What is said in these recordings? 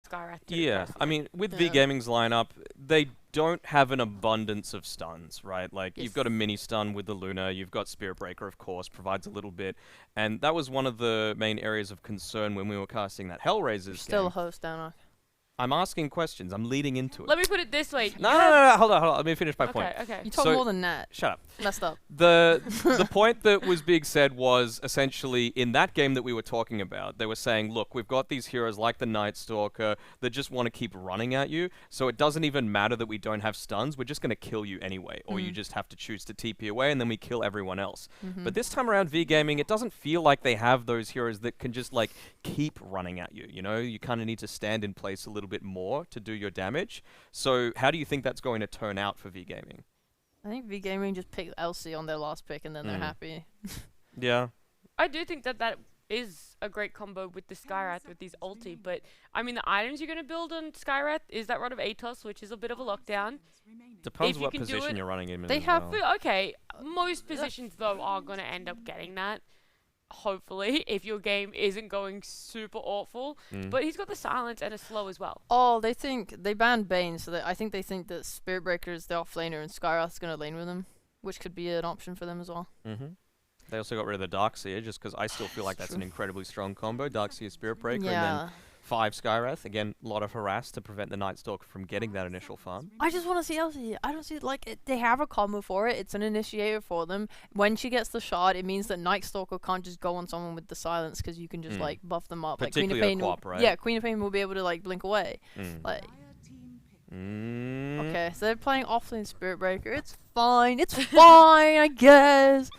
Skywrath. Yeah, I mean, with V Gaming's lineup, they don't have an abundance of stuns, right? Like, you've got a mini stun with the Luna, you've got Spirit Breaker, of course, provides a little bit, and that was one of the main areas of concern when we were casting that Hellraisers Still a game. host, Danak. I'm asking questions. I'm leading into it. Let me put it this way. No, hold on. Let me finish my point. Okay. You talk So- more than that. Shut up. Messed up. The point that was being said was essentially in that game that we were talking about, they were saying, look, we've got these heroes like the Night Stalker that just want to keep running at you, so it doesn't even matter that we don't have stuns, we're just going to kill you anyway, or you just have to choose to TP away and then we kill everyone else. But this time around V Gaming, it doesn't feel like they have those heroes that can just like keep running at you, you know? You kind of need to stand in place a little bit more to do your damage. So how do you think that's going to turn out for V Gaming? I think V Gaming just picked LC on their last pick and then they're happy. Yeah. I do think that is a great combo with the Skywrath with these ulti, but I mean the items you're going to build on Skywrath is that Rod of Atos, which is a bit of a lockdown. Depends If you what can do position it, you're running in. they as have well. But okay, most positions though are going to end up getting that. Hopefully, if your game isn't going super awful. But he's got the silence and a slow as well. Oh, they banned Bane, so I think they think that Spirit Breaker is the offlaner and Skywrath's going to lane with him, which could be an option for them as well. They also got rid of the Darkseer just because I still feel like that's an incredibly strong combo. Darkseer, Spirit Breaker, and then 5 Skywrath. Again, a lot of harass to prevent the Night Stalker from getting that initial farm. I just want to see LC. I don't see they have a combo for it. It's an initiator for them. When she gets the shard, it means that Night Stalker can't just go on someone with the silence because you can just like buff them up. Like Queen of Particularly Pain, a Quap, right? yeah, Queen of Pain will be able to like blink away. Like Mm. okay, so they're playing offlane Spirit Breaker. It's fine. It's fine, I guess.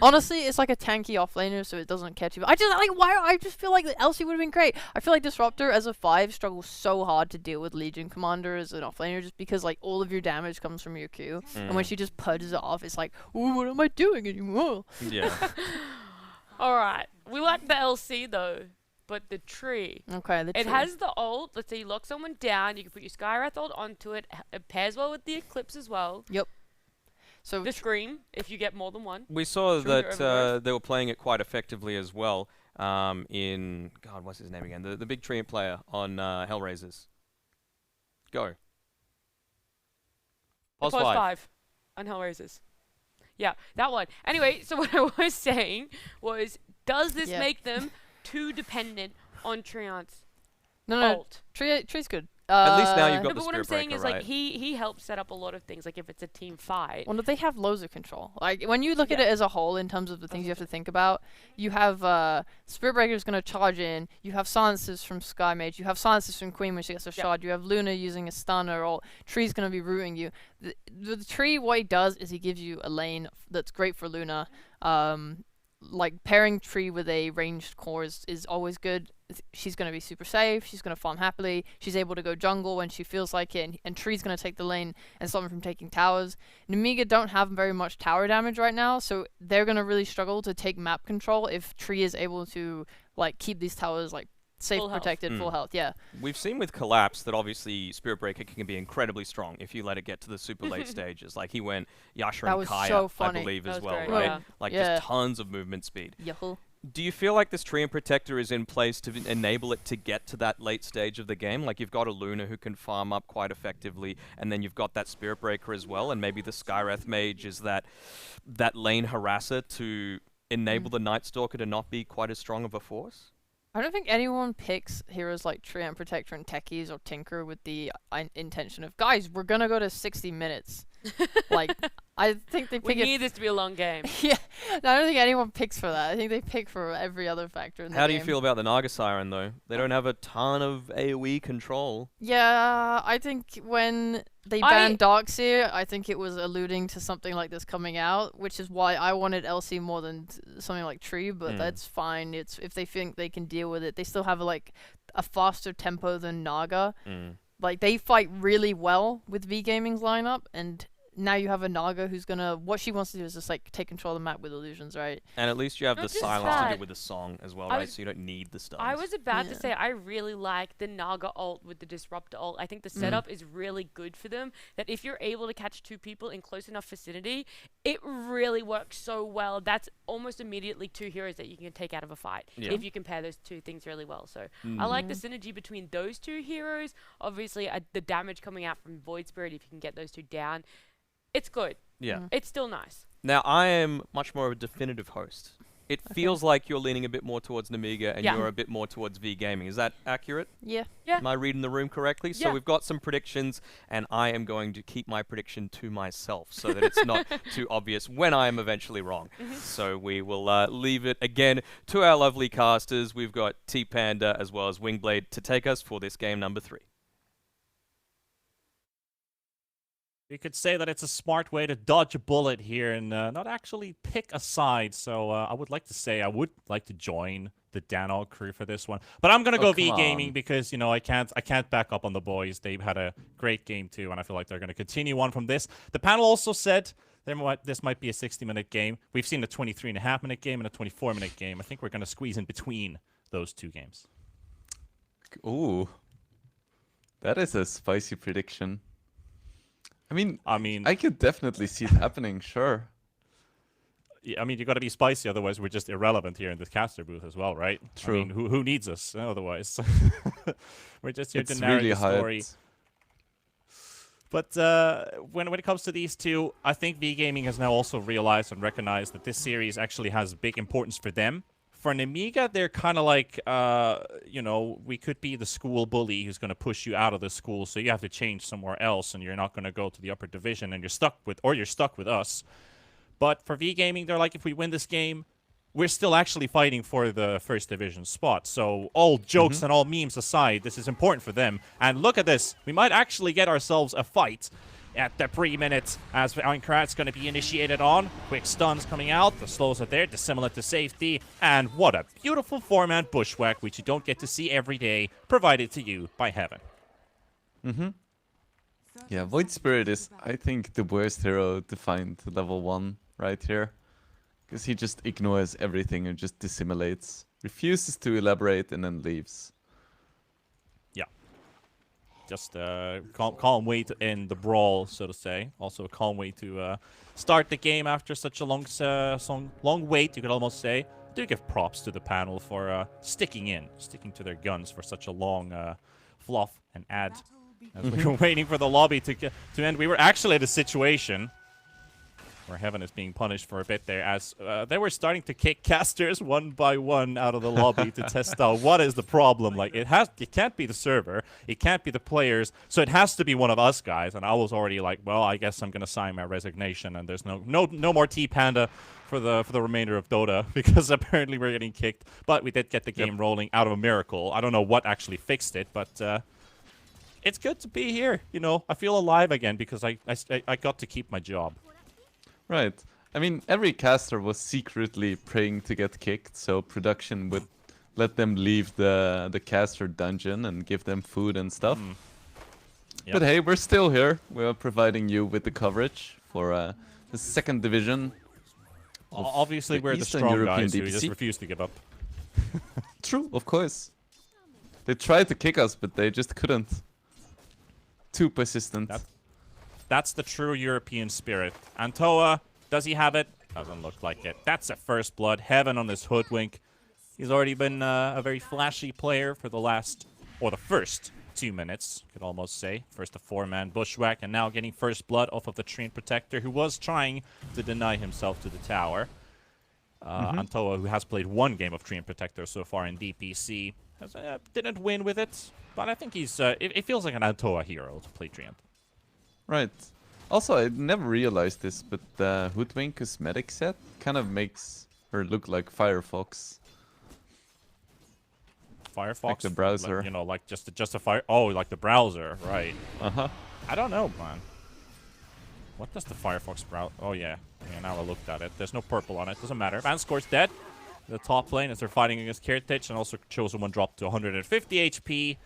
Honestly, it's like a tanky offlaner, so it doesn't catch you. I just feel like Elsie would have been great. I feel like Disruptor as a 5 struggles so hard to deal with Legion Commander as an offlaner, just because like all of your damage comes from your Q, and when she just pudges it off, it's like, ooh, what am I doing anymore? Yeah. Alright, we like the LC though, but the tree. Okay, the tree. It has the ult, let's say you lock someone down, you can put your Skywrath ult onto it, it pairs well with the Eclipse as well. Yep. So The Scream, if you get more than one. We saw Trigger that overgrowth. they were playing it quite effectively as well in... God, what's his name again? The big tree player on Hellraisers. Go. Pause 5. On Hellraisers. Yeah, that one. Anyway, so what I was saying was, does this make them too dependent on Treant's no, ult? tree's good. At least now you've got No, the but what I'm Spirit saying Breaker, is, right? like, he helps set up a lot of things, like if it's a team fight. Well, no, they have loads of control. Like when you look at it as a whole, in terms of the things you have to think about, you have Spirit Breaker's gonna charge in. You have silences from Sky Mage. You have silences from Queen when she gets a shard. You have Luna using a stunner, or Tree's gonna be rooting you. The Tree, what he does is he gives you a lane that's great for Luna. Like pairing Tree with a ranged core is always good. She's going to be super safe. She's going to farm happily. She's able to go jungle when she feels like it. And Tree's going to take the lane and stop him from taking towers. Nemiga don't have very much tower damage right now, so they're going to really struggle to take map control if Tree is able to like keep these towers like safe, Full health. protected, full health. Yeah. We've seen with Collapse that obviously Spirit Breaker can be incredibly strong if you let it get to the super late stages. Like he went Yasha That and was Kaya, so I funny. believe, That as was well, great, right? yeah. Like Yeah. just tons of movement speed. Yahoo. Do you feel like this Treant Protector is in place to enable it to get to that late stage of the game? Like you've got a Luna who can farm up quite effectively, and then you've got that Spirit Breaker as well, and maybe the Skywrath Mage is that lane harasser to enable the Night Stalker to not be quite as strong of a force? I don't think anyone picks heroes like Treant Protector and Techies or Tinker with the intention of, guys, we're gonna go to 60 minutes. Like, I think they We pick need this to be a long game. Yeah, no, I don't think anyone picks for that. I think they pick for every other factor in the How game. do you feel about the Naga Siren, though? They don't have a ton of AoE control. Yeah, I think when they banned Darkseer, I think it was alluding to something like this coming out, which is why I wanted LC more than something like Tree, but that's fine. It's if they think they can deal with it. They still have like a faster tempo than Naga. Like they fight really well with V Gaming's lineup, and now you have a Naga who's gonna, what she wants to do is just like take control of the map with illusions, right? And at least you have Not the just silence to that. do with the song as well, I right? was- So you don't need the stuns. I was about to Yeah. say I really like the Naga ult with the Disruptor ult. I think the setup is really good for them. That if you're able to catch 2 people in close enough vicinity, it really works so well. That's almost immediately 2 heroes that you can take out of a fight Yeah. if you compare those 2 things really well. So I like the synergy between those 2 heroes. Obviously, the damage coming out from Void Spirit, if you can get those 2 down, it's good. Yeah. It's still nice. Now, I am much more of a definitive host. It feels like you're leaning a bit more towards Nemiga and Yeah. you're a bit more towards V Gaming. Is that accurate? Yeah. Yeah. Am I reading the room correctly? So Yeah. we've got some predictions, and I am going to keep my prediction to myself so that it's not too obvious when I am eventually wrong. So we will leave it again to our lovely casters. We've got T-Panda as well as Wingblade to take us for this game number 3. You could say that it's a smart way to dodge a bullet here and not actually pick a side. So I would like to say I would like to join the Danog crew for this one, but I'm gonna go V Gaming because I can't back up on the boys. They've had a great game too, and I feel like they're gonna continue on from this. The panel also said this might be a 60-minute game. We've seen a 23.5-minute game and a 24-minute game. I think we're gonna squeeze in between those 2 games. Ooh, that is a spicy prediction. I mean, I could definitely see it happening, sure. Yeah, I mean, you got to be spicy, otherwise we're just irrelevant here in this caster booth as well, right? True. I mean, who needs us otherwise? We're just here It's to narrate really the story. hyped. But when it comes to these 2, I think V Gaming has now also realized and recognized that this series actually has big importance for them. For Nemiga, they're kind of like, we could be the school bully who's going to push you out of the school, so you have to change somewhere else, and you're not going to go to the upper division, and you're stuck with us. But for V Gaming, they're like, if we win this game, we're still actually fighting for the first division spot. So all jokes and all memes aside, this is important for them. And look at this. We might actually get ourselves a fight at the 3 minutes as Einkrat's going to be initiated on. Quick stuns coming out. The slows are there, dissimilar to safety. And what a beautiful 4-man bushwhack, which you don't get to see every day, provided to you by Heaven. Yeah, Void Spirit is, I think, the worst hero to find level 1 right here. Because he just ignores everything and just dissimulates. Refuses to elaborate and then leaves. Yeah. Just a calm way to end the brawl, so to say. Also a calm way to start the game after such a long wait, you could almost say. I do give props to the panel for sticking to their guns for such a long fluff and ad. As we were waiting for the lobby to end, we were actually at a situation where Heaven is being punished for a bit there, as they were starting to kick casters one by one out of the lobby to test out what is the problem. Like, it can't be the server, it can't be the players, so it has to be one of us guys. And I was already like, well, I guess I'm gonna sign my resignation, and there's no more T-Panda for the remainder of Dota, because apparently we're getting kicked. But we did get the game rolling out of a miracle. I don't know what actually fixed it, but it's good to be here. I feel alive again because I got to keep my job. Right. I mean, every caster was secretly praying to get kicked, so production would let them leave the caster dungeon and give them food and stuff. Yep. But hey, we're still here. We're providing you with the coverage for the 2nd division. Obviously, the we're the Eastern strong European guys who just DPC. refuse to give up. True, of course. They tried to kick us, but they just couldn't. Too persistent. That's the true European spirit. Antoa, does he have it? Doesn't look like it. That's a first blood. Heaven on this hoodwink. He's already been a very flashy player for the first 2 minutes, could almost say. First a 4-man bushwhack, and now getting first blood off of the Treant Protector, who was trying to deny himself to the tower. Antoa, who has played 1 game of Treant Protector so far in DPC, didn't win with it, but I think he's. It feels like an Antoa hero to play Treant. Right. Also, I never realized this, but the Hoodwink cosmetic set kind of makes her look like Firefox. Firefox? Like the browser. Like just a fire. Oh, like the browser, right? Uh-huh. I don't know, man. What does the Firefox browser? Oh yeah. Now I looked at it. There's no purple on it. Doesn't matter. Vanscore's dead. The top lane as they're fighting against Kertich, and also Chosen One dropped to 150 HP.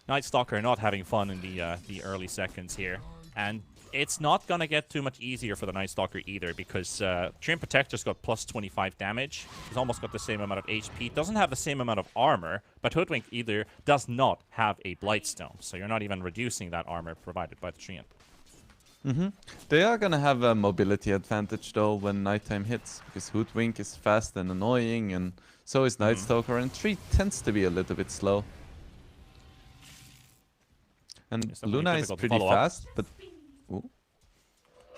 Night Stalker not having fun in the early seconds here. And it's not gonna get too much easier for the Night Stalker either, because Treant Protector's got plus 25 damage. He's almost got the same amount of HP. Doesn't have the same amount of armor, but Hoodwink either does not have a Blightstone, so you're not even reducing that armor provided by the Treant. They are gonna have a mobility advantage though when nighttime hits, because Hoodwink is fast and annoying, and so is Night Stalker, and Tree tends to be a little bit slow. And It's definitely Luna is difficult to pretty follow up. fast, but ooh,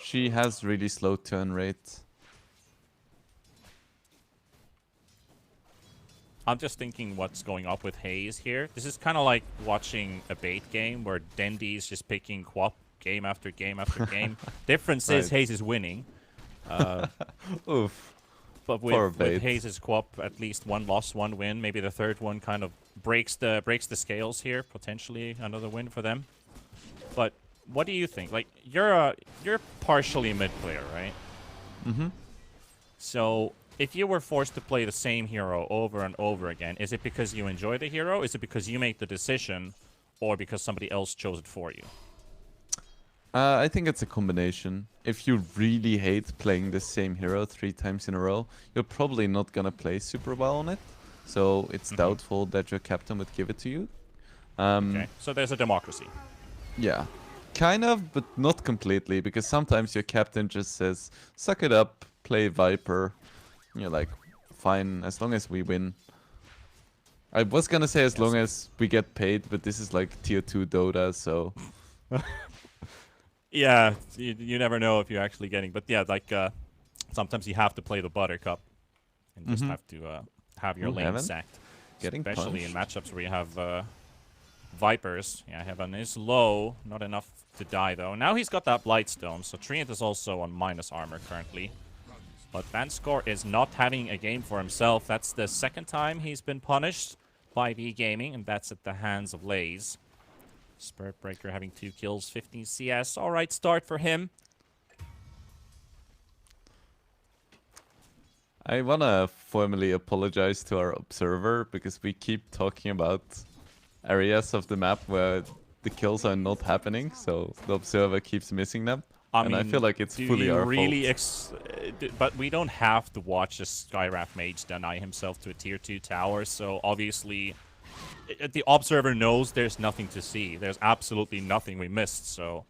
she has really slow turn rate. I'm just thinking what's going up with Hayes here. This is kind of like watching a bait game where Dendy's just picking Quap game after game after game. Difference is Right. Hayes is winning. Oof. But Poor with bait. Hayes' Quap, at least one loss, one win. Maybe the third one kind of breaks the scales here. Potentially another win for them. But what do you think? Like, you're partially a mid player, right? So if you were forced to play the same hero over and over again, is it because you enjoy the hero? Is it because you made the decision, or because somebody else chose it for you? I think it's a combination. If you really hate playing the same hero 3 times in a row, you're probably not gonna play super well on it. So it's doubtful that your captain would give it to you. Okay, so there's a democracy. Yeah, kind of, but not completely, because sometimes your captain just says, suck it up, play Viper. And you're like, fine, as long as we win. I was gonna say as long as we get paid, but this is like tier 2 Dota, so... Yeah, you never know if you're actually getting... But yeah, like, sometimes you have to play the Buttercup. And just have to have your Ooh, lane Heaven? sacked. Getting Especially in punched. matchups where you have Vipers. Yeah, Heaven is low. Not enough to die, though. Now he's got that Blightstone, so Treant is also on minus armor currently. But Vanscore is not having a game for himself. That's the second time he's been punished by V Gaming, and that's at the hands of Lays. Spirit Breaker having 2 kills, 15 CS. Alright start for him. I wanna formally apologize to our observer, because we keep talking about areas of the map where the kills are not happening, so the observer keeps missing them. And I feel like it's do fully you our really fault. but we don't have to watch a Skywrath mage deny himself to a tier 2 tower, so obviously the observer knows there's nothing to see. There's absolutely nothing we missed, so...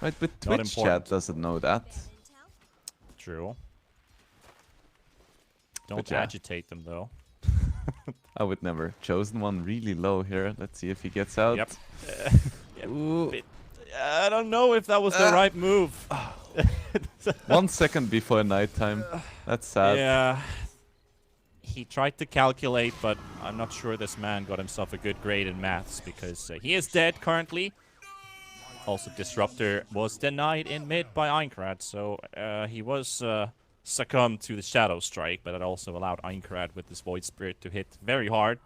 Right, but not Twitch important. chat doesn't know that. True. Don't But yeah. agitate them, though. I would never. Chosen one really low here. Let's see if he gets out. Yep. Ooh. I don't know if that was the right move. 1 second before nighttime. That's sad. Yeah. He tried to calculate, but I'm not sure this man got himself a good grade in maths, because he is dead currently. Also, Disruptor was denied in mid by Einkrad, so he was succumbed to the Shadow Strike, but it also allowed Einkrad with this Void Spirit to hit very hard.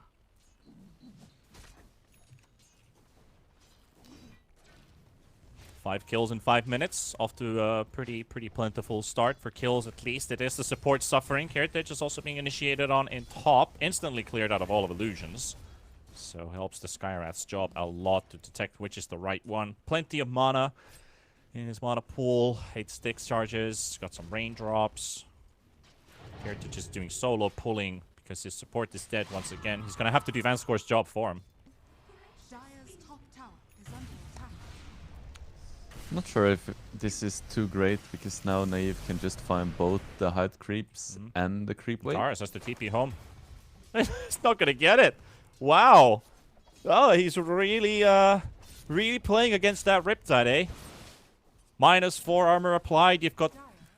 Five kills in 5 minutes, off to a pretty plentiful start for kills at least. It is the support suffering. Heritage is also being initiated on in top, instantly cleared out of all of illusions. So helps the Skywrath's job a lot to detect which is the right one. Plenty of mana in his mana pool. 8 sticks charges, got some raindrops. Heritage is doing solo pulling because his support is dead once again. He's gonna have to do Vanscore's job for him. Not sure if this is too great, because now Naive can just find both the height creeps and the creep wave. Taurus has to TP home. He's not gonna get it. Wow. Oh, he's really playing against that Riptide, eh? -4 armor applied. You've got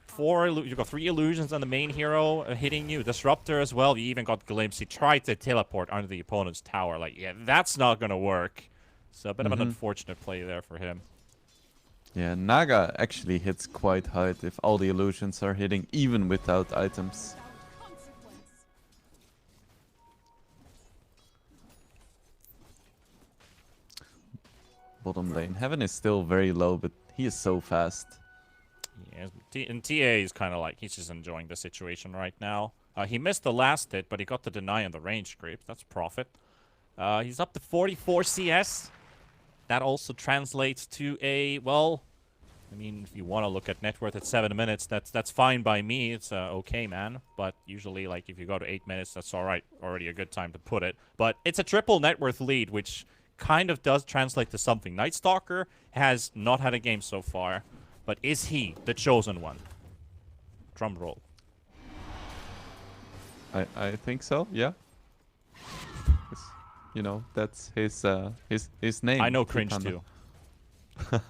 3 illusions on the main hero hitting you. Disruptor as well. You even got Glimpse. He tried to teleport under the opponent's tower. Like, yeah, that's not gonna work. So a bit of an unfortunate play there for him. Yeah, Naga actually hits quite hard if all the illusions are hitting, even without items. Bottom lane. Heaven is still very low, but he is so fast. Yeah, and TA is kind of like, he's just enjoying the situation right now. He missed the last hit, but he got the deny on the range creep. That's profit. He's up to 44 CS. That also translates to a, well, I mean, if you want to look at net worth at 7 minutes, that's fine by me. It's okay, man. But usually, like, if you go to 8 minutes, that's all right. Already a good time to put it. But it's a triple net worth lead, which kind of does translate to something. Night Stalker has not had a game so far, but is he the chosen one? Drum roll. I think so. Yeah. 'Cause, you know, that's his name. I know cringe T-Panda. too.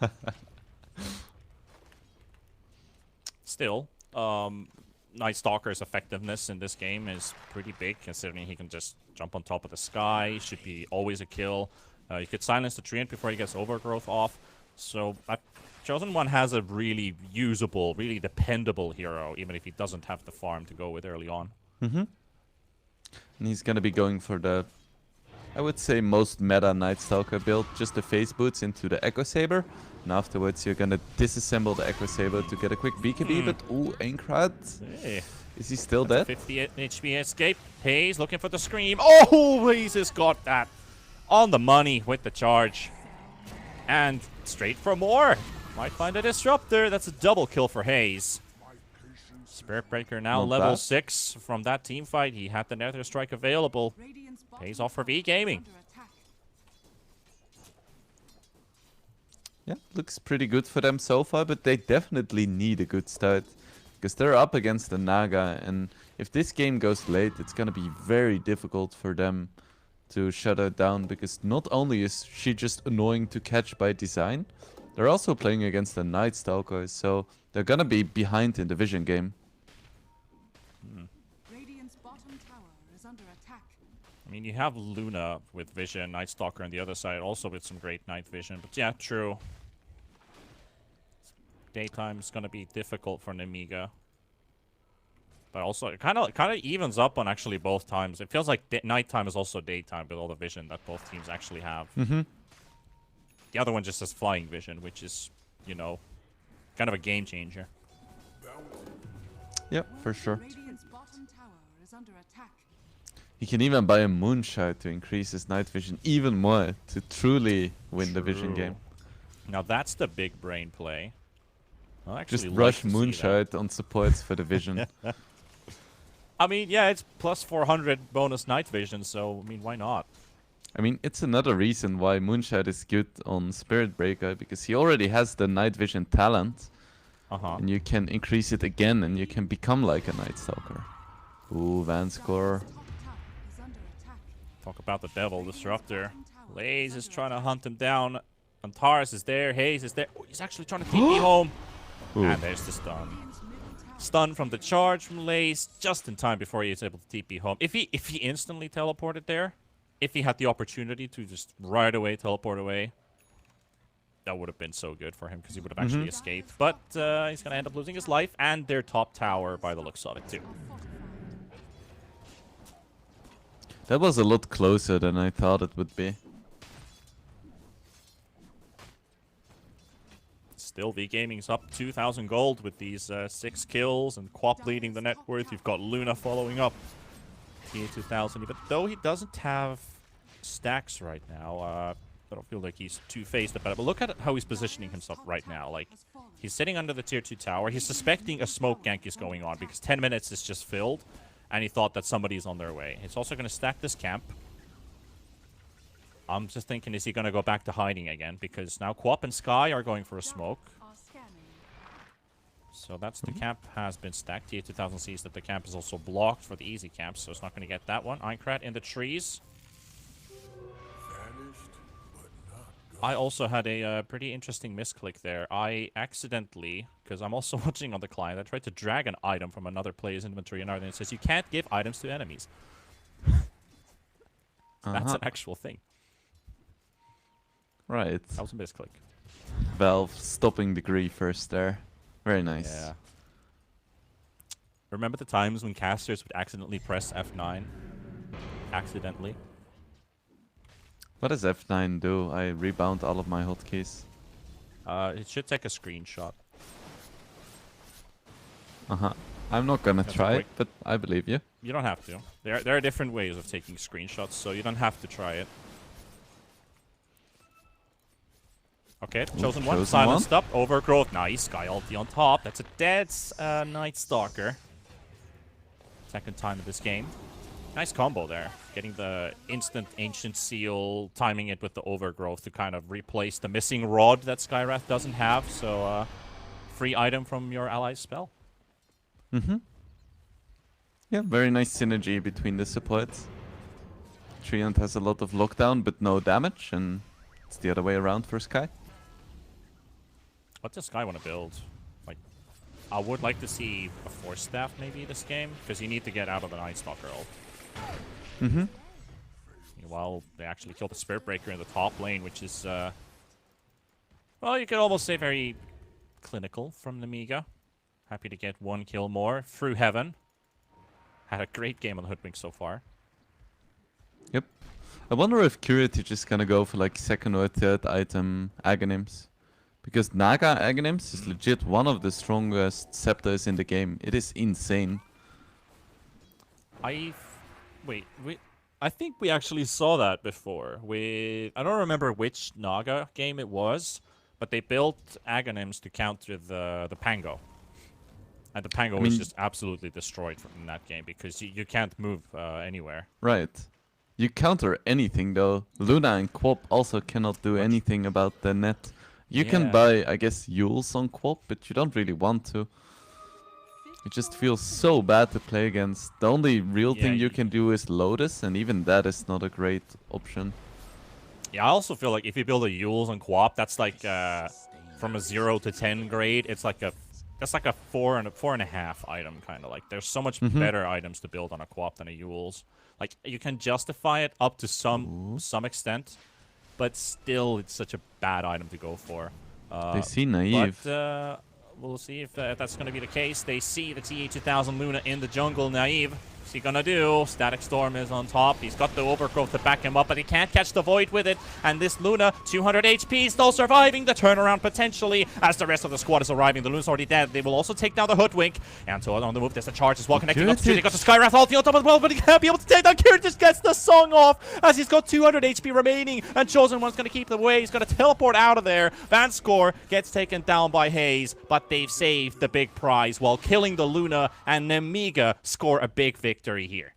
Still, Night Stalker's effectiveness in this game is pretty big, considering he can just jump on top of the sky. Should be always a kill. You could silence the treant before he gets overgrowth off. So Chosen One has a really usable, really dependable hero, even if he doesn't have the farm to go with early on. And he's gonna be going for the, I would say, most meta Night Stalker build, just the phase boots into the Echo Saber. And afterwards you're gonna disassemble the Echo Saber to get a quick BKB, but ooh, Aincrad. Hey. Is he still That's a dead? 50 HP escape. Hayes looking for the scream. Oh, Hayes has got that on the money with the charge. And straight for more. Might find a disruptor. That's a double kill for Hayes. Spirit Breaker now Not level bad. 6 from that team fight. He had the Nether Strike available. Pays off for V Gaming. Yeah, looks pretty good for them so far, but they definitely need a good start. Because they're up against the Naga, and if this game goes late, it's gonna be very difficult for them to shut her down, because not only is she just annoying to catch by design, they're also playing against the Night Stalkers, so they're gonna be behind in the vision game. Radiant's bottom tower is under attack. I mean, you have Luna with vision, Night Stalker on the other side, also with some great night vision. But yeah, true. Daytime's gonna be difficult for Nemiga. But also, it kind of evens up on actually both times. It feels like nighttime is also daytime with all the vision that both teams actually have. The other one just has flying vision, which is, you know, kind of a game changer. Yep, for sure. Radiant's bottom tower is under attack. He can even buy a Moonshot to increase his night vision even more to truly win the vision True. game. Now that's the big brain play. I'll actually Just like rush to see that. Moonshot on supports for the vision. I mean, yeah, it's plus 400 bonus night vision, so, I mean, why not? I mean, it's another reason why Moonshot is good on Spirit Breaker, because he already has the night vision talent, Uh-huh. and you can increase it again, and you can become like a Night Stalker. Ooh, Vanscore. Top tower is under attack. Talk about the devil disruptor. Laze is trying to hunt him down. Antares is there. Hayes is there. Oh, he's actually trying to TP home. Ooh. And there's the stun. Stun from the charge from Laze just in time before he is able to TP home. If he instantly teleported there, if he had the opportunity to just right away teleport away, that would have been so good for him because he would have actually escaped. But he's going to end up losing his life and their top tower by the looks of it too. That was a lot closer than I thought it would be. Still, V Gaming's up 2,000 gold with these 6 kills and Quap leading the net worth. You've got Luna following up. TA 2,000, but though he doesn't have stacks right now, I don't feel like he's two-faced about it. But look at how he's positioning himself right now. Like, he's sitting under the tier 2 tower. He's suspecting a smoke gank is going on because 10 minutes is just filled, and he thought that somebody's on their way. He's also going to stack this camp. I'm just thinking, is he going to go back to hiding again? Because now Quap and Sky are going for a smoke. So that's the camp has been stacked. TA 2000 sees that the camp is also blocked for the easy camp, so it's not going to get that one. Aincrad in the trees. I also had a pretty interesting misclick there. I accidentally, because I'm also watching on the client, I tried to drag an item from another player's inventory, and it says you can't give items to enemies. That's an actual thing. Right. That was a misclick. Valve stopping the griefers there. Very nice. Yeah. Remember the times when casters would accidentally press F9? Accidentally. What does F9 do? I rebound all of my hotkeys. It should take a screenshot. I'm not gonna That's try it, quick. but I believe you. You don't have to. There are different ways of taking screenshots, so you don't have to try it. Okay, Ooh, chosen one. chosen Silenced up. Overgrowth. Nice. Sky ulti on top. That's a dead Night Stalker. Second time of this game. Nice combo there. Getting the instant Ancient Seal, timing it with the Overgrowth to kind of replace the missing rod that Skywrath doesn't have. So, free item from your ally's spell. Mm-hmm. Yeah, very nice synergy between the supports. Treant has a lot of lockdown but no damage, and it's the other way around for Sky. What does Sky want to build? Like, I would like to see a Force Staff maybe this game, because you need to get out of the Night Stalker ult. Mm-hmm. While they actually kill the Spirit Breaker in the top lane, which is, well, you could almost say very clinical from Nemiga. Happy to get one kill more through heaven. Had a great game on the Hoodwink so far. Yep. I wonder if Curitage is gonna go for like second or third item Aghanims. Because Naga Aghanims is legit one of the strongest scepters in the game. It is insane. Wait, I think we actually saw that before. I don't remember which Naga game it was, but they built Aghanims to counter the Pango. And the Pango was just absolutely destroyed in that game because you can't move anywhere. Right. You counter anything though. Luna and Quop also cannot do anything about the net. You can buy, I guess, Yules on Quop, but you don't really want to. It just feels so bad to play against. The only real thing you can do is Lotus, and even that is not a great option. Yeah, I also feel like if you build a Yules on Quop, that's like from a 0 to 10 grade. It's like that's like a 4.5 item kind of. Like there's so much better items to build on a Quop than a Yules. Like you can justify it up to some extent, but still it's such a bad item to go for. They see naive. But we'll see if that's going to be the case. They see the TA2000 Luna in the jungle. Naive. What's he going to do? Static Storm is on top. He's got the Overgrowth to back him up, but he can't catch the Void with it. And this Luna, 200 HP, still surviving the turnaround potentially as the rest of the squad is arriving. The Luna's already dead. They will also take down the Hoodwink. And so on the move, there's the charge as well, connecting up to two. They got the Skywrath ulti on top as well, but he can't be able to take down Kieran. Just gets the song off as he's got 200 HP remaining. And Chosen One's going to keep the way. He's going to teleport out of there. Vanscore gets taken down by Haze, but they've saved the big prize while killing the Luna, and Nemiga score a big victory here.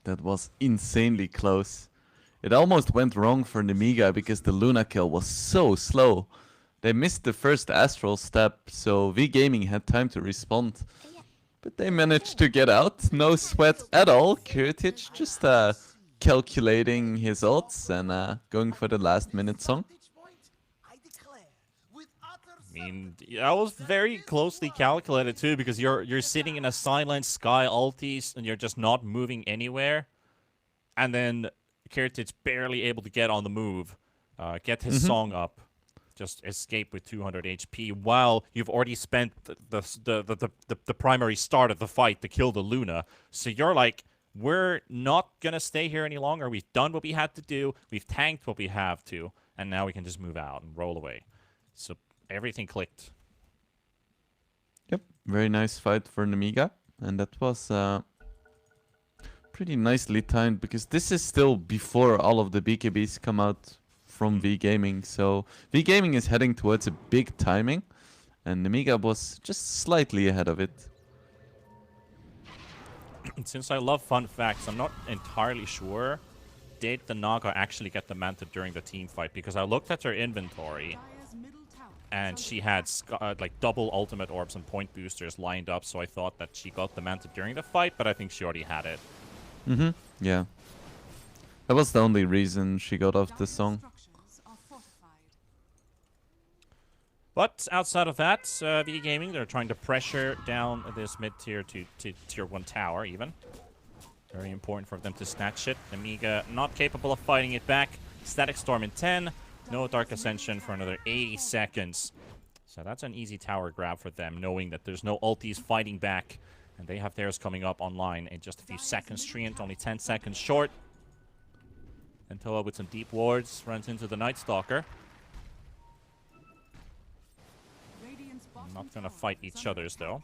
That was insanely close. It almost went wrong for Nemiga because the Luna kill was so slow. They missed the first Astral step, so V Gaming had time to respond. But they managed to get out, no sweat at all. Curitage just calculating his odds and going for the last minute song. I mean, that was very closely calculated too, because you're sitting in a silent Sky ultis and you're just not moving anywhere, and then Kiritic barely able to get on the move, get his song up, just escape with 200 HP while you've already spent the primary start of the fight to kill the Luna. So you're like, we're not gonna stay here any longer. We've done what we had to do. We've tanked what we have to, and now we can just move out and roll away. So everything clicked. Yep, very nice fight for Nemiga, and that was pretty nicely timed because this is still before all of the BKBs come out from V Gaming. So V Gaming is heading towards a big timing, and Nemiga was just slightly ahead of it. Since I love fun facts, I'm not entirely sure. Did the Naga actually get the Manta during the team fight? Because I looked at her inventory, and she had like double ultimate orbs and point boosters lined up, so I thought that she got the Manta during the fight, but I think she already had it. Yeah. That was the only reason she got off the song. But outside of that, V Gaming, they're trying to pressure down this mid-tier to tier 1 tower even. Very important for them to snatch it. Nemiga not capable of fighting it back. Static Storm in 10. No Dark Ascension for another 80 seconds. So that's an easy tower grab for them, knowing that there's no ultis fighting back. And they have theirs coming up online in just a few seconds. Treant only 10 seconds short. And Toa with some deep wards runs into the Night Stalker. Not gonna fight each other's though.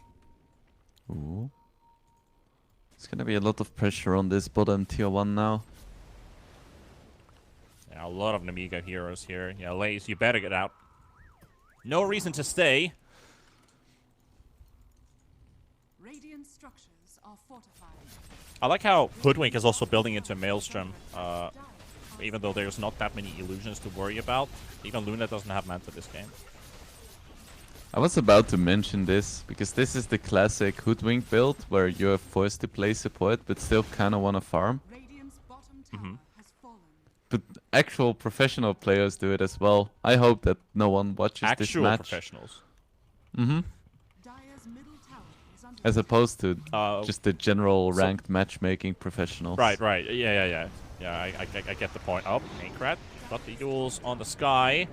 Ooh. There's gonna be a lot of pressure on this bottom tier 1 now. Yeah, a lot of Nemiga heroes here. Yeah, Lays, you better get out. No reason to stay. Radiant structures are fortified. I like how Hoodwink is also building into Maelstrom. Even though there's not that many illusions to worry about. Even Luna doesn't have Manta this game. I was about to mention this, because this is the classic Hoodwink build, where you're forced to play support, but still kind of want to farm. Radiant's bottom tower has fallen. But actual professional players do it as well. I hope that no one watches this Actual match. professionals. Mm-hmm. Dyer's middle tower is under As opposed to Uh, just the general ranked matchmaking professionals. Right. Yeah. I get the point. Oh, Aincrad got the duels on the sky.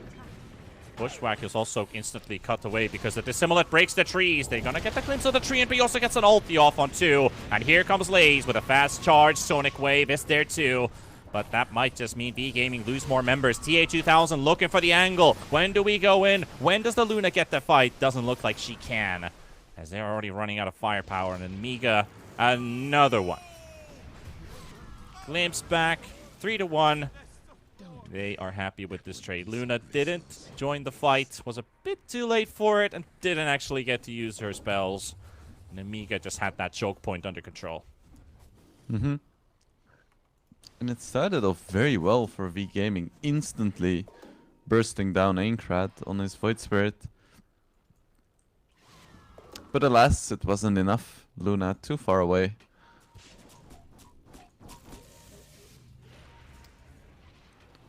Bushwhack is also instantly cut away because the Dissimulate breaks the trees. They're gonna get the glimpse of the tree, and he also gets an ulti off on 2. And here comes Lays with a fast charge. Sonic Wave is there too. But that might just mean V-Gaming lose more members. TA2000 looking for the angle. When do we go in? When does the Luna get the fight? Doesn't look like she can, as they're already running out of firepower. And Nemiga, another one. Glimpse back, 3-1. They are happy with this trade. Luna didn't join the fight, was a bit too late for it, and didn't actually get to use her spells. Nemiga just had that choke point under control. Mm-hmm. And it started off very well for V-Gaming, instantly bursting down Aincrad on his Void Spirit. But alas, it wasn't enough. Luna too far away.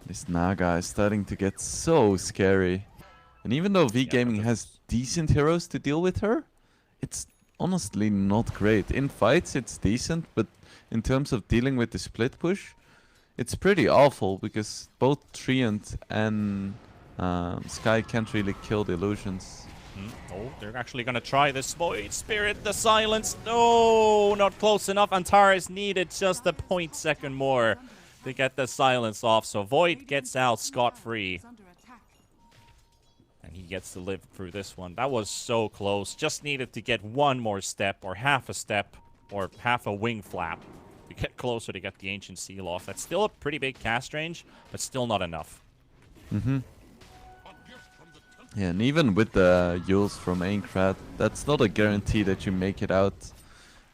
This Naga is starting to get so scary. And even though V-Gaming has decent heroes to deal with her, it's honestly not great. In fights it's decent, but in terms of dealing with the split push, it's pretty awful because both Treant and Sky can't really kill the illusions. Oh, they're actually going to try this Void Spirit. The silence. No, not close enough. Antares needed just a 0.2 more to get the silence off. So Void gets out scot-free. is under attack. And he gets to live through this one. That was so close. Just needed to get one more step, or half a step, or half a wing flap to get closer to get the Ancient Seal off. That's still a pretty big cast range, but still not enough. Mm-hmm. Yeah, and even with the Yules from Aincrad, that's not a guarantee that you make it out.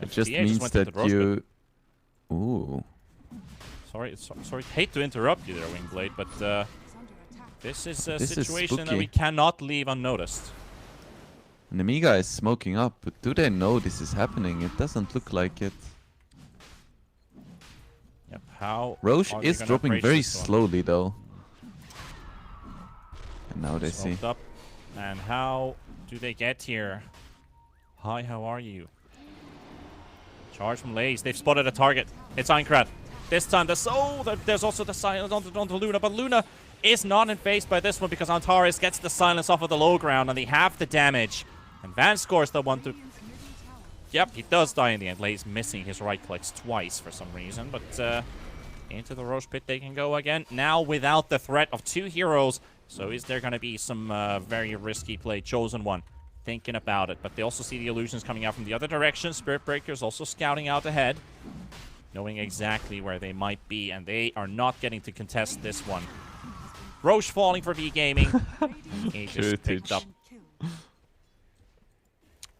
It just DA just means went into that the roast you... Ooh. Sorry, hate to interrupt you there, Wingblade, but Is under attack. this is a This is situation that spooky. we cannot leave unnoticed. Nemiga is smoking up, but do they know this is happening? It doesn't look like it. Yep, how Roche are they is gonna dropping approach very this one? slowly though. And now they see. Smoked up. And how do they get here? Hi, how are you? Charge from Lays. They've spotted a target. It's Aincrad. This time, there's also the silence onto Luna, but Luna is not in phase by this one because Antares gets the silence off of the low ground, and they have the damage. And Van scores the one to... Radiant's middle tower Yep, he does die in the end. Lays missing his right clicks twice for some reason, but into the Roche pit they can go again. Now without the threat of 2 heroes. So is there going to be some very risky play? Chosen one. Thinking about it, but they also see the illusions coming out from the other direction. Spirit Breaker's also scouting out ahead, knowing exactly where they might be, and they are not getting to contest this one. Roche falling for V-Gaming. He just picked up, kill.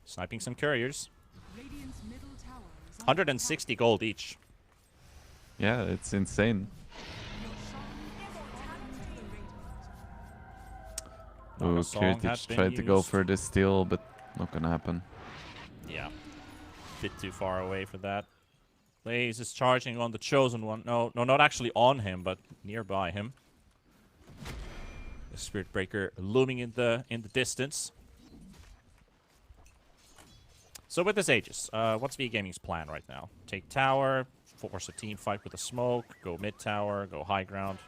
sniping some couriers. Radiant's middle tower is under 160 gold each. Yeah, it's insane. Not Ooh, a song had Kirtic been tried to go used. for this steal, but not gonna happen. Yeah. Bit too far away for that. Lays is charging on the Chosen one. No, not actually on him, but nearby him. The Spirit Breaker looming in the distance. So with this Aegis, what's V-Gaming's plan right now? Take tower, force a team fight with a smoke, go mid tower, go high ground.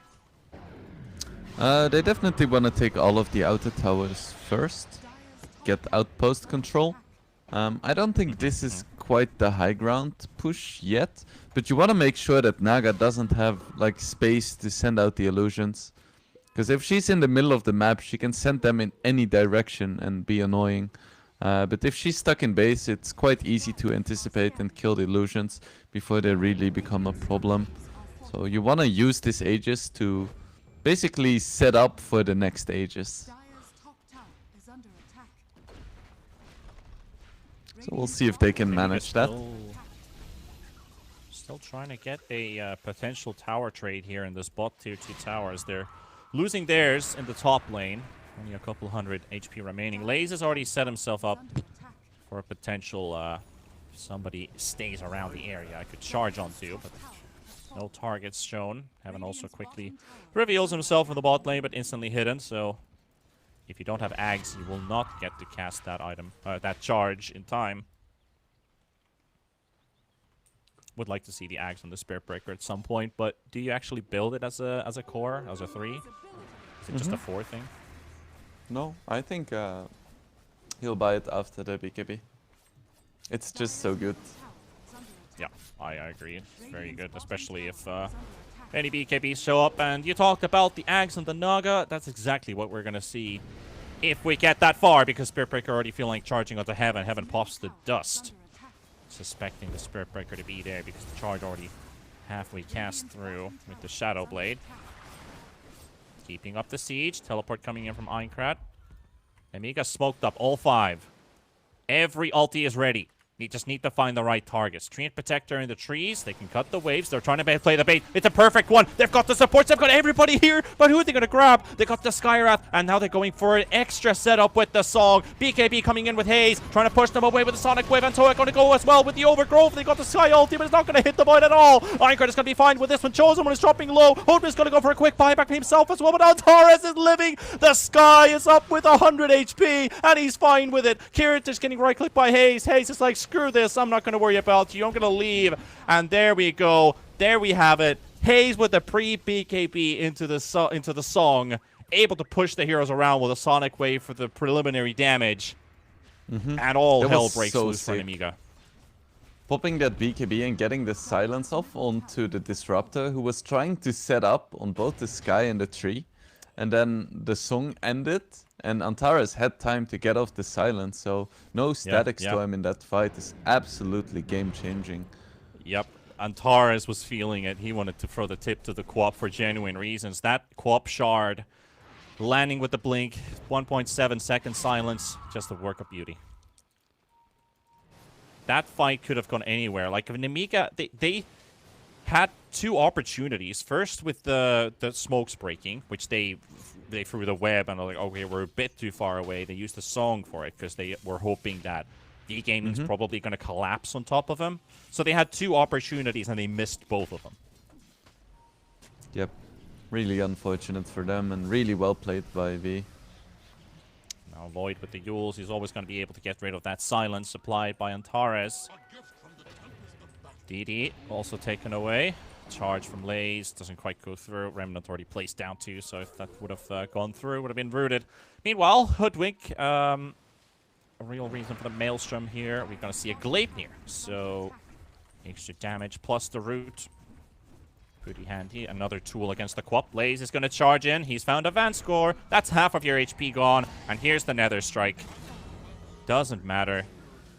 They definitely want to take all of the outer towers first. Get outpost control. I don't think this is quite the high ground push yet, but you want to make sure that Naga doesn't have like space to send out the illusions. Because if she's in the middle of the map, she can send them in any direction and be annoying. But if she's stuck in base, it's quite easy to anticipate and kill the illusions before they really become a problem. So you want to use this Aegis to basically set up for the next stages. Dire's top tower is under attack. So we'll see if they can Nemiga manage that. Still trying to get a potential tower trade here in this bot tier 2 towers. They're losing theirs in the top lane. Only a couple hundred HP remaining. Laze has already set himself up for a potential, if somebody stays around the area I could charge onto, but no targets shown. Heaven also quickly reveals himself in the bot lane, but instantly hidden, so if you don't have Ags, you will not get to cast that item, that charge in time. Would like to see the Ags on the Spirit Breaker at some point, but do you actually build it as a core, as a 3? Is it just a 4 thing? No, I think he'll buy it after the BKB. It's just so good. Yeah, I agree. It's very good, especially if any BKBs show up. And you talked about the Ags and the Naga. That's exactly what we're going to see if we get that far, because Spirit Breaker already feeling like charging onto Heaven. Heaven pops the dust, suspecting the Spirit Breaker to be there because the charge already halfway cast through with the Shadow Blade. Keeping up the siege. Teleport coming in from Aincrad. Nemiga smoked up all 5. Every ulti is ready. You just need to find the right targets. Treant Protector in the trees. They can cut the waves. They're trying to play the bait. It's a perfect one. They've got the supports. They've got everybody here. But who are they going to grab? They got the Skywrath. And now they're going for an extra setup with the Song. BKB coming in with Haze. Trying to push them away with the Sonic Wave. And Toa going to go as well with the Overgrowth. They got the Sky ulti, but it's not going to hit the void at all. Aincrad is going to be fine with this one. Chosen One is dropping low. Hope is going to go for a quick buyback for himself as well. But Antares is living. The Sky is up with 100 HP. And he's fine with it. Kirit is getting right-clicked by Haze. Haze is like, screw this. I'm not going to worry about you. I'm going to leave. And there we go. There we have it. Haze with the pre-BKB into the Song. Able to push the heroes around with a Sonic Wave for the preliminary damage. And all That hell was breaks so loose for sick. Nemiga. Popping that BKB and getting the silence off onto the Disruptor, who was trying to set up on both the Sky and the tree. And then the Song ended, and Antares had time to get off the silence, so no static storm in that fight is absolutely game-changing. Yep. Antares was feeling it. He wanted to throw the tip to the Quap for genuine reasons. That Quap shard landing with the blink, 1.7 second silence, just a work of beauty. That fight could have gone anywhere. Like, if Nemiga, they had 2 opportunities. First with the smokes breaking, which they threw the web and were like, okay, we're a bit too far away. They used the Song for it because they were hoping that D-Gaming's probably going to collapse on top of them. So they had 2 opportunities and they missed both of them. Yep. Really unfortunate for them and really well played by V. Now Void with the Yules, he's always going to be able to get rid of that silence supplied by Antares. DD also taken away. Charge from Laze doesn't quite go through. Remnant already placed down too, so if that would have gone through, would have been rooted. Meanwhile, Hoodwink, a real reason for the Maelstrom here. We're going to see a Gleipnir, so extra damage plus the root. Pretty handy. Another tool against the Quap. Laze is going to charge in. He's found a Van score. That's half of your HP gone. And here's the Nether Strike. Doesn't matter.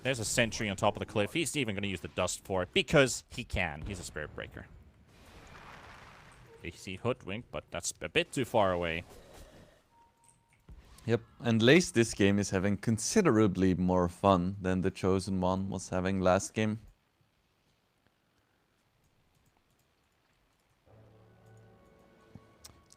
There's a sentry on top of the cliff. He's even going to use the dust for it because he can. He's a Spirit Breaker. They see Hoodwink, but that's a bit too far away. Yep, and Lace this game is having considerably more fun than the Chosen One was having last game.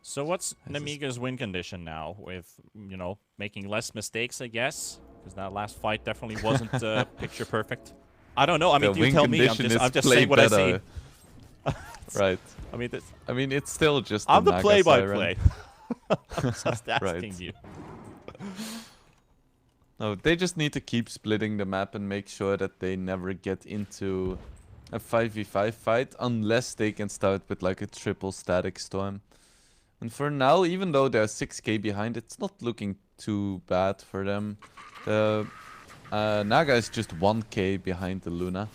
So what's Nemiga's win condition now with, you know, making less mistakes, I guess? Because that last fight definitely wasn't picture perfect. I don't know. I mean, The you win tell me. condition I'm is just play saying what I better. see. Right. I mean, it's still just I'm the Naga play-by-play. Siren. I'm just asking Right. you. No, they just need to keep splitting the map and make sure that they never get into a 5v5 fight unless they can start with like a triple static storm. And for now, even though they're 6k behind, it's not looking too bad for them. The Naga is just 1k behind the Luna.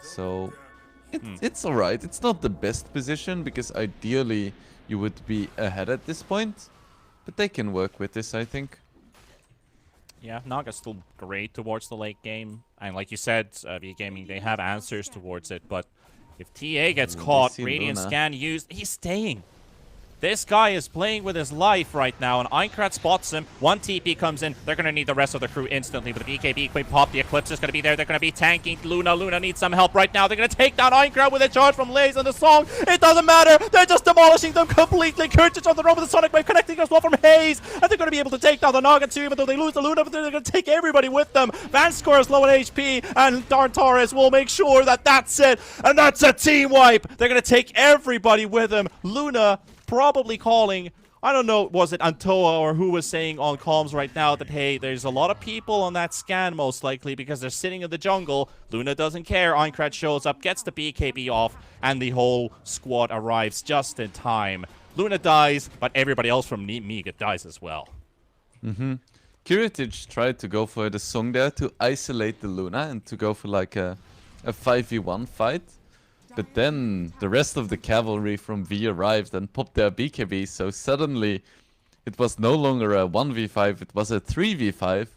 So it's alright. It's not the best position because ideally you would be ahead at this point. But they can work with this, I think. Yeah, Naga's still great towards the late game. And like you said, V-Gaming, they have answers towards it. But if TA gets caught, see Radiant Luna. Scan used, he's staying. This guy is playing with his life right now, and Aincrad spots him. One TP comes in. They're going to need the rest of the crew instantly, but the BKB Queen pop. The Eclipse is going to be there. They're going to be tanking Luna. Luna needs some help right now. They're going to take down Aincrad with a charge from Laze on the Song. It doesn't matter. They're just demolishing them completely. Courage on the run with the Sonic Wave connecting as well from Haze. And they're going to be able to take down the Naga too, even though they lose the Luna, but they're going to take everybody with them. Vanscore is low on HP, and Darn Torres will make sure that that's it. And that's a team wipe. They're going to take everybody with them. Luna probably calling, I don't know, was it Antoa or who was saying on comms right now that, hey, there's a lot of people on that scan most likely because they're sitting in the jungle. Luna doesn't care. Aincrad shows up, gets the BKB off, and the whole squad arrives just in time. Luna dies, but everybody else from Nemiga dies as well. Curitage tried to go for the Song there to isolate the Luna and to go for like a 5v1 fight. But then the rest of the cavalry from V arrived and popped their BKB, so suddenly it was no longer a 1v5, it was a 3v5.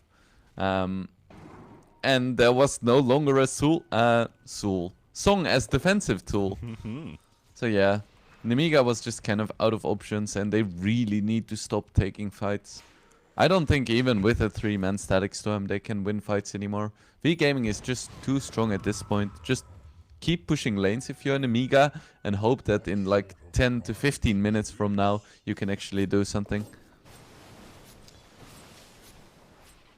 And there was no longer a Song as defensive tool. So yeah, Nemiga was just kind of out of options, and they really need to stop taking fights. I don't think even with a 3-man Static Storm they can win fights anymore. V Gaming is just too strong at this point. Just keep pushing lanes if you're an Nemiga and hope that in like 10 to 15 minutes from now you can actually do something.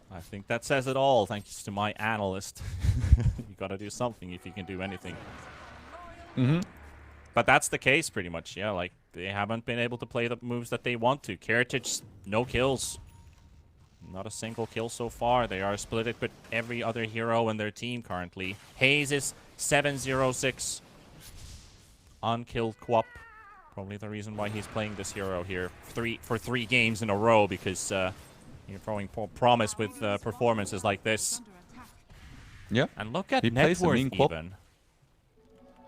I think that says it all, thanks to my analyst. You gotta do something if you can do anything. But that's the case pretty much, yeah. Like, they haven't been able to play the moves that they want to. Keratic, no kills. Not a single kill so far. They are split it with every other hero in their team currently. Haze is 7-0-6. Unkilled Quap. Probably the reason why he's playing this hero here for three games in a row, because you're throwing promise with performances like this. Yeah. And look at He plays a Networth mean Quap. even.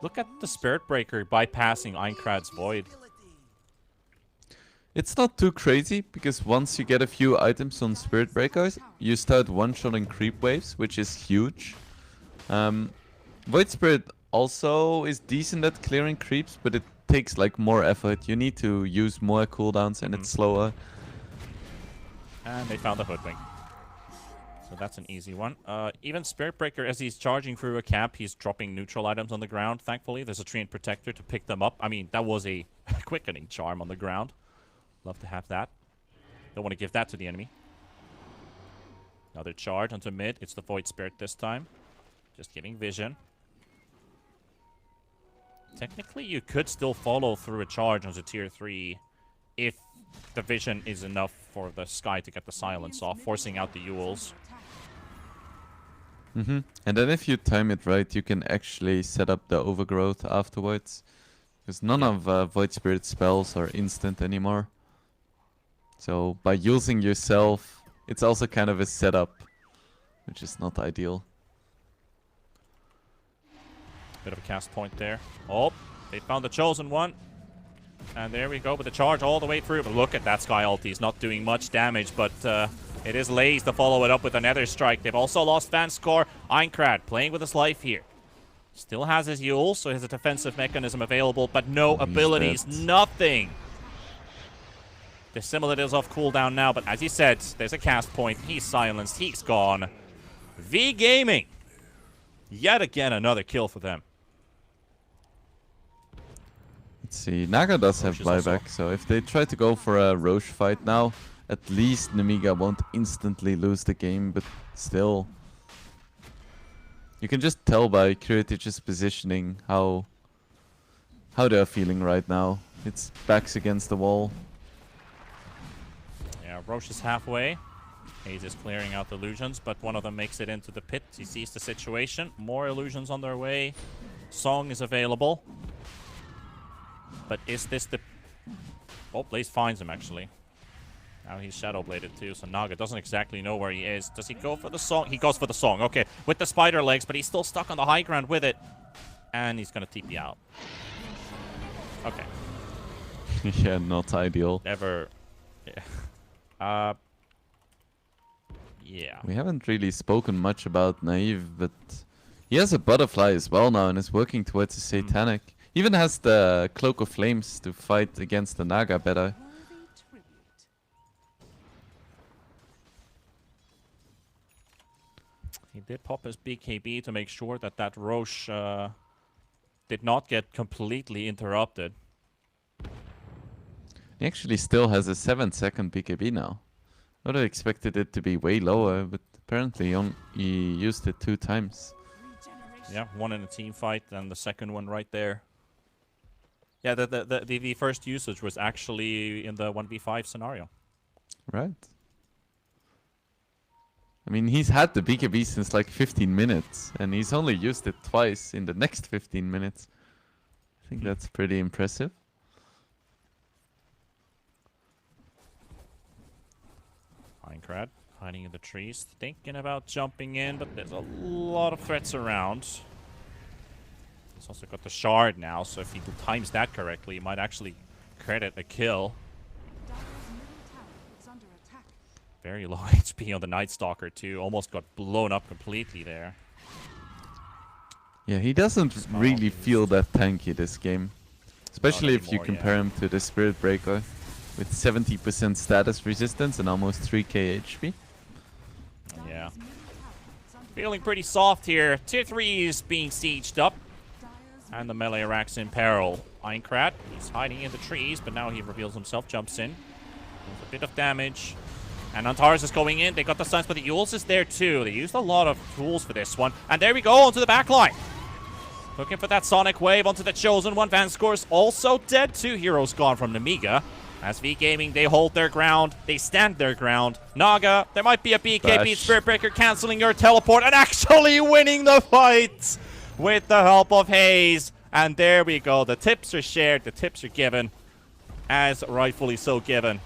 Look at the Spirit Breaker bypassing Aincrad's Void. It's not too crazy, because once you get a few items on Spirit Breakers, you start one-shotting creep waves, which is huge. Void Spirit also is decent at clearing creeps, but it takes like more effort. You need to use more cooldowns and it's slower. And they found the Hoodwink. So that's an easy one. Even Spirit Breaker, as he's charging through a camp, he's dropping neutral items on the ground, thankfully. There's a Treant Protector to pick them up. I mean, that was a quickening charm on the ground. Love to have that. Don't want to give that to the enemy. Another charge onto mid. It's the Void Spirit this time. Just giving vision. Technically, you could still follow through a charge onto tier 3 if the vision is enough for the Sky to get the silence off, forcing out the Yules. And then if you time it right, you can actually set up the overgrowth afterwards. Because none of Void Spirit spells are instant anymore. So by using yourself, it's also kind of a setup, which is not ideal. Bit of a cast point there. Oh, they found the Chosen One. And there we go with the charge all the way through. But look at that Sky ulti. He's not doing much damage, but it is Laze to follow it up with another strike. They've also lost Vanscore. Aincrad playing with his life here. Still has his Yule, so he has a defensive mechanism available, but no abilities, nothing. The Similar is off cooldown now, but as he said, there's a cast point. He's silenced. He's gone. V Gaming. Yet again, another kill for them. Let's see, Naga does have buyback, so if they try to go for a Roche fight now, at least Nemiga won't instantly lose the game, but still. You can just tell by Curitich's positioning how they're feeling right now. It's backs against the wall. Yeah, Roche is halfway. Haze is clearing out illusions, but one of them makes it into the pit. He sees the situation. More illusions on their way. Song is available. But is this the... Oh, Blaze finds him, actually. Now he's Shadow Bladed, too, so Naga doesn't exactly know where he is. Does he go for the Song? He goes for the Song, okay. With the spider legs, but he's still stuck on the high ground with it. And he's going to TP out. Okay. Yeah, not ideal. Never... Yeah. Yeah. We haven't really spoken much about Naive, but he has a butterfly as well now and is working towards a satanic. Even has the Cloak of Flames to fight against the Naga better. Worthy tribute. He did pop his BKB to make sure that that Roche did not get completely interrupted. He actually still has a 7-second BKB now. I would have expected it to be way lower, but apparently he used it 2 times. Yeah, one in a team fight and the second one right there. Yeah, the first usage was actually in the 1v5 scenario. Right. I mean, he's had the BKB since like 15 minutes, and he's only used it twice in the next 15 minutes. I think that's pretty impressive. Minecraft hiding in the trees, thinking about jumping in, but there's a lot of threats around. He's also got the shard now, so if he times that correctly, he might actually credit a kill. Dire's middle tower is under attack. Very low HP on the Night Stalker too, almost got blown up completely there. Yeah, he doesn't Small really boost. feel that tanky this game. Especially if you anymore, compare yeah. him to the Spirit Breaker with 70% status resistance and almost 3k HP. Yeah. Dire's middle tower is under Feeling pretty soft here. Tier 3 is being sieged up, Dire's and the melee rack's in peril. Minecraft, he's hiding in the trees, but now he reveals himself, jumps in. Does a bit of damage. And Antares is going in. They got the stuns, but the Yules is there too. They used a lot of tools for this one. And there we go, onto the back line. Looking for that Sonic Wave onto the Chosen One. Vanscore's also dead. 2 heroes gone from Nemiga. As V Gaming, they hold their ground. They stand their ground. Naga, there might be a BKB. Bash. Spirit Breaker canceling your teleport and actually winning the fight with the help of Haze. And there we go. The tips are shared. The tips are given. As rightfully so given.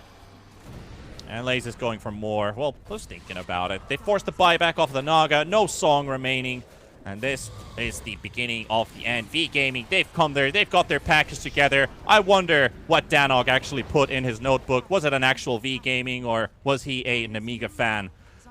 And Laze is going for more. Well, who's thinking about it? They forced the buyback off the Naga. No song remaining. And this is the beginning of the end. V Gaming, they've come there. They've got their package together. I wonder what Danog actually put in his notebook. Was it an actual V Gaming, or was he a Nemiga fan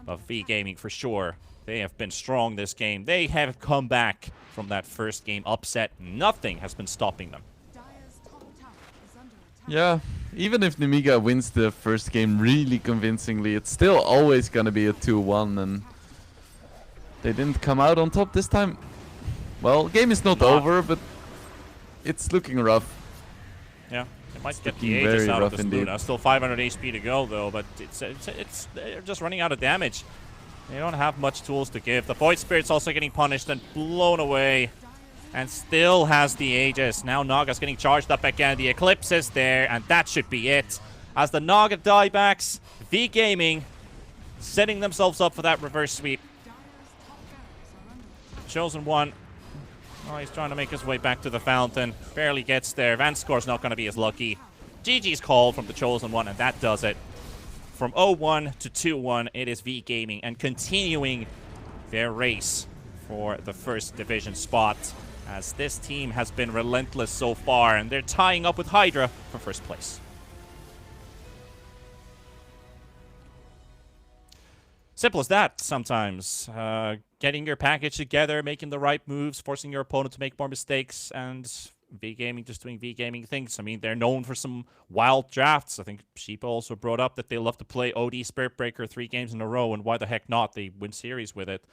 of V Gaming for sure? They have been strong this game. They have come back from that first game upset. Nothing has been stopping them. Dire's top tower is under attack. Yeah, even if Nemiga wins the first game really convincingly, it's still always gonna be a 2-1, and they didn't come out on top this time. Well, game is not over, but it's looking rough. Yeah, it might get looking the Aegis very out of rough this indeed. Luna. Still 500 HP to go though, but they're just running out of damage. They don't have much tools to give. The Void Spirit's also getting punished and blown away. And still has the Aegis. Now Naga's getting charged up again. The Eclipse is there, and that should be it. As the Naga diebacks, V Gaming setting themselves up for that reverse sweep. Dire's top barracks are under attack. Chosen One. Oh, he's trying to make his way back to the fountain. Barely gets there. Vanscore's not going to be as lucky. GG's called from the Chosen One, and that does it. From 0-1 to 2-1, it is V Gaming, and continuing their race for the first division spot, as this team has been relentless so far, and they're tying up with Hydra for first place. Simple as that sometimes. Getting your package together, making the right moves, forcing your opponent to make more mistakes, and V Gaming just doing V Gaming things. I mean, they're known for some wild drafts. I think Sheepa also brought up that they love to play OD Spirit Breaker 3 games in a row, and why the heck not? They win series with it.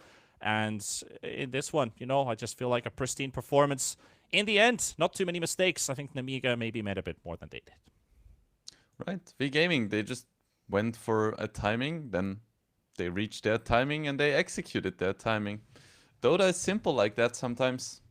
And in this one, you know, I just feel like a pristine performance. In the end, not too many mistakes. I think Nemiga maybe made a bit more than they did. Right, V Gaming, they just went for a timing, then they reached their timing and they executed their timing. Dota is simple like that sometimes.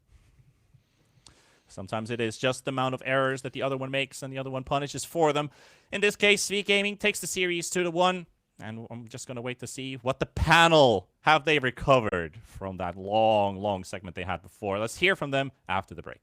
Sometimes it is just the amount of errors that the other one makes and the other one punishes for them. In this case, V Gaming takes the series 2-1. And I'm just going to wait to see what the panel have they recovered from that long segment they had before. Let's hear from them after the break.